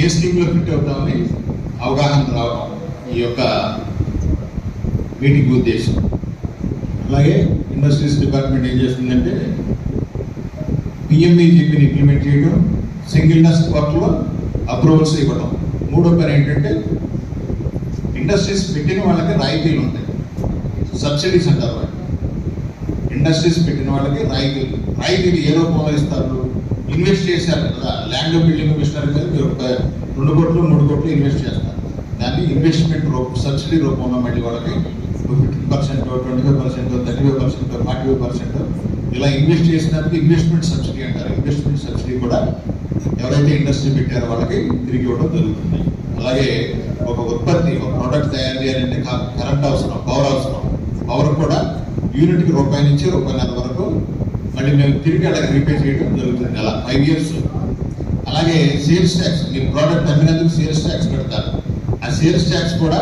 ఏ స్కీమ్లో ఫిట్ అవుతామని అవగాహన రావడం ఈ యొక్క మీటింగ్ ఉద్దేశం. అలాగే ఇండస్ట్రీస్ డిపార్ట్మెంట్ ఏం చేస్తుందంటే పిఎంఈజీపీని ఇంప్లిమెంట్ చేయడం, సింగిల్ డెస్క్ వర్క్లో అప్రూవల్స్ ఇవ్వడం. మూడో పని ఏంటంటే ఇండస్ట్రీస్ పెట్టిన వాళ్ళకి రాయితీలు ఉంటాయి, సబ్సిడీస్ అంటారు. ఇండస్ట్రీస్ పెట్టిన వాళ్ళకి రాయితీలు ఏ రూపంలో ఇస్తారు? ఇన్వెస్ట్ చేశారు కదా, ల్యాండ్ బిల్డింగ్ మిషనరీ మీద మీరు 2 కోట్లు 3 కోట్లు ఇన్వెస్ట్ చేస్తారు. దాన్ని ఇన్వెస్ట్మెంట్ సబ్సిడీ రూపంలో మళ్ళీ వాళ్ళకి 50%, 25%, 35%, 45% ఇలా ఇన్వెస్ట్ చేసినందుకు ఇన్వెస్ట్మెంట్ సబ్సిడీ అంటారు. ఇన్వెస్ట్మెంట్ సబ్సిడీ కూడా ఎవరైతే ఇండస్ట్రీ పెట్టారో వాళ్ళకి తిరిగి ఇవ్వడం జరుగుతుంది. అలాగే ఒక ఉత్పత్తి, ఒక ప్రోడక్ట్ తయారు చేయాలంటే కరెంట్ అవసరం, పవర్ అవసరం. పవర్ కూడా యూనిట్కి రూపాయి నుంచి రూపాయన్నర వరకు మళ్ళీ మేము తిరిగి అలాగే రీపే చేయడం జరుగుతుంది. అలా 5 years. అలాగే సేల్స్ ట్యాక్స్, మీరు ప్రోడక్ట్ అమ్మినందుకు సేల్స్ ట్యాక్స్ పెడతారు. ఆ సేల్స్ ట్యాక్స్ కూడా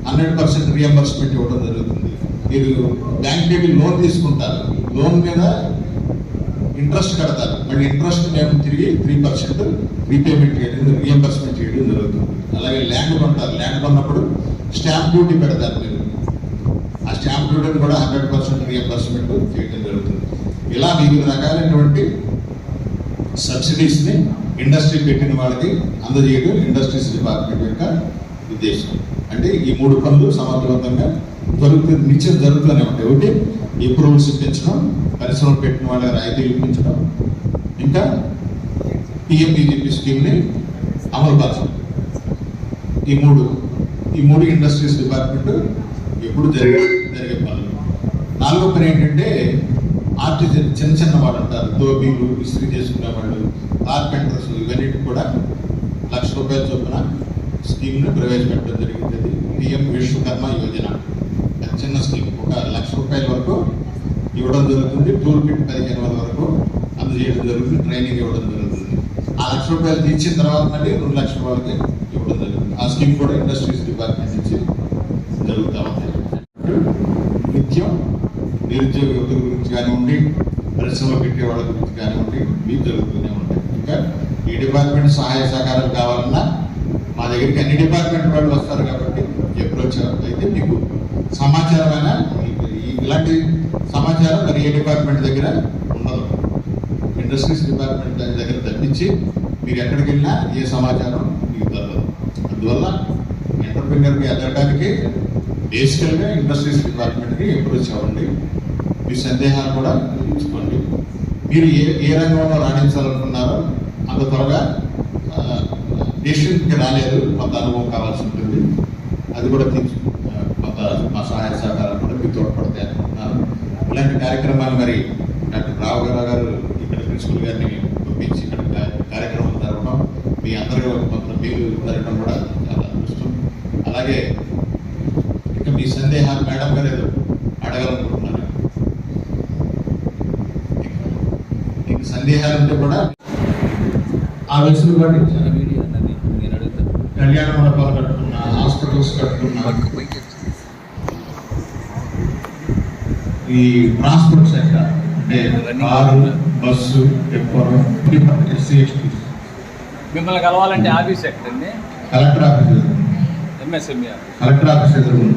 100% రియంబర్స్మెంట్ ఇవ్వడం జరుగుతుంది. మీరు బ్యాంక్ దగ్గర లోన్ తీసుకుంటారు, లోన్ మీద ఇంట్రెస్ట్ కడతారు, మళ్ళీ ఇంట్రెస్ట్ మేము తిరిగి 3% రీపేమెంట్ చేయడం, రియంబర్స్మెంట్ చేయడం జరుగుతుంది. అలాగే ల్యాండ్ కొంటారు, ల్యాండ్ కొన్నప్పుడు స్టాంప్ డ్యూటీ పెడతారు మీరు, ఆ స్టాంప్ డ్యూటీని కూడా 100% రియంబర్స్మెంట్ చేయడం జరుగుతుంది. ఇలా వివిధ రకాలైనటువంటి సబ్సిడీస్ని ఇండస్ట్రీ పెట్టిన వాళ్ళకి అందజేయడం ఇండస్ట్రీస్ డిపార్ట్మెంట్ యొక్క ఉద్దేశం. అంటే ఈ 3 పనులు సమర్థవంతంగా నిత్యం జరుగుతూనే ఉంటాయి. ఒకటి అప్రూవల్స్ ఇప్పించడం, పరిశ్రమలు పెట్టిన వాళ్ళకి రాయితీలు ఇప్పించడం, ఇంకా పిఎంఈజీపీ స్కీమ్ని అమలు పరచడం. ఈ మూడు ఇండస్ట్రీస్ డిపార్ట్మెంట్ ఎప్పుడు జరిగే పనులు. 4వ పని ఏంటంటే ఆర్టిజన్, చిన్న వాళ్ళు అంటారు, దోబీలు, ఇస్త్రీ చేసుకునే వాళ్ళు, కార్పెంటర్స్, ఇవన్నిటి కూడా ₹1,00,000 చొప్పున స్కీమ్ను ప్రవేశపెట్టడం జరిగింది. పిఎం విశ్వకర్మ యోజన చిన్న స్కీమ్, ఒక ₹1,00,000 వరకు ఇవ్వడం జరుగుతుంది. టూల్ కిట్ 15,000 వరకు అందజేయడం జరుగుతుంది, ట్రైనింగ్ ఇవ్వడం జరుగుతుంది. ఆ ₹1,00,000 తీర్చిన తర్వాత మళ్ళీ 2 లక్షల వరకు ఇవ్వడం జరుగుతుంది. ఆ స్కీమ్ కూడా ఇండస్ట్రీస్ డిపార్ట్మెంట్ నుంచి జరుగుతూ ఉంటాయి. నిత్యం నిరుద్యోగ యువత గురించి కానివ్వండి, పరిశ్రమలు పెట్టే వాళ్ళ గురించి కానివ్వండి, మీకు జరుగుతూనే ఉంటాయి. ఇంకా ఈ డిపార్ట్మెంట్ సహాయ సహకారాలు కావాలన్నా మా దగ్గరికి అన్ని డిపార్ట్మెంట్ వాళ్ళు వస్తారు కాబట్టి అప్రోచ్ అయితే మీకు సమాచారమైన ఇలాంటి సమాచారం మరి ఏ డిపార్ట్మెంట్ దగ్గర ఉండదు. ఇండస్ట్రీస్ డిపార్ట్మెంట్ దగ్గర తప్పించి మీరు ఎక్కడికి వెళ్ళినా ఏ సమాచారం మీకు దొరకదు. అందువల్ల ఎంటర్ప్రెన్యూర్కి ఎదగడానికి బేసికల్గా ఇండస్ట్రీస్ డిపార్ట్మెంట్కి అప్రోచ్ అవ్వండి. మీ సందేహాలు కూడా తీర్చుకోండి. మీరు ఏ రంగంలో రాణించాలనుకున్నారో అంత త్వరగా డెసిషన్కి రాలేదు, కొంత అనుభవం కావాల్సి ఉంటుంది. అది కూడా కొంత మా సహాయ సహకారాలు కూడా మీకు తోడ్పడతాయి అనుకుంటున్నాను. ఇలాంటి కార్యక్రమాలు మరి డాక్టర్ రావు గారు ఇక్కడ ప్రిన్సిపల్ గారిని పంపించి ఇక్కడ కార్యక్రమం జరగడం, మీ అందరూ కొంత మీరు జరగడం కూడా చాలా అదృష్టం. అలాగే ఇంకా మీ సందేహాలు మేడం గారు ఏదో అడగాలనుకుంటున్నారు. మీకు సందేహాలు ఉంటే కూడా ఆ వెసులుబాటు ఇచ్చారు. కళ్యాణ మండపాలు కట్టుకున్నా, హాస్పిటల్స్ కట్టుకున్నా, ఈ ట్రాన్స్పోర్ట్ సెక్టర్ అంటే కారు, బస్సు, ఎస్సీ, ఎస్టీ. మిమ్మల్ని కలవాలంటే ఆఫీస్ ఎక్కడండి? కలెక్టర్ ఆఫీస్ ఎదురు, ఎంఎస్ఎంఈ కలెక్టర్ ఆఫీస్ ఎదురు.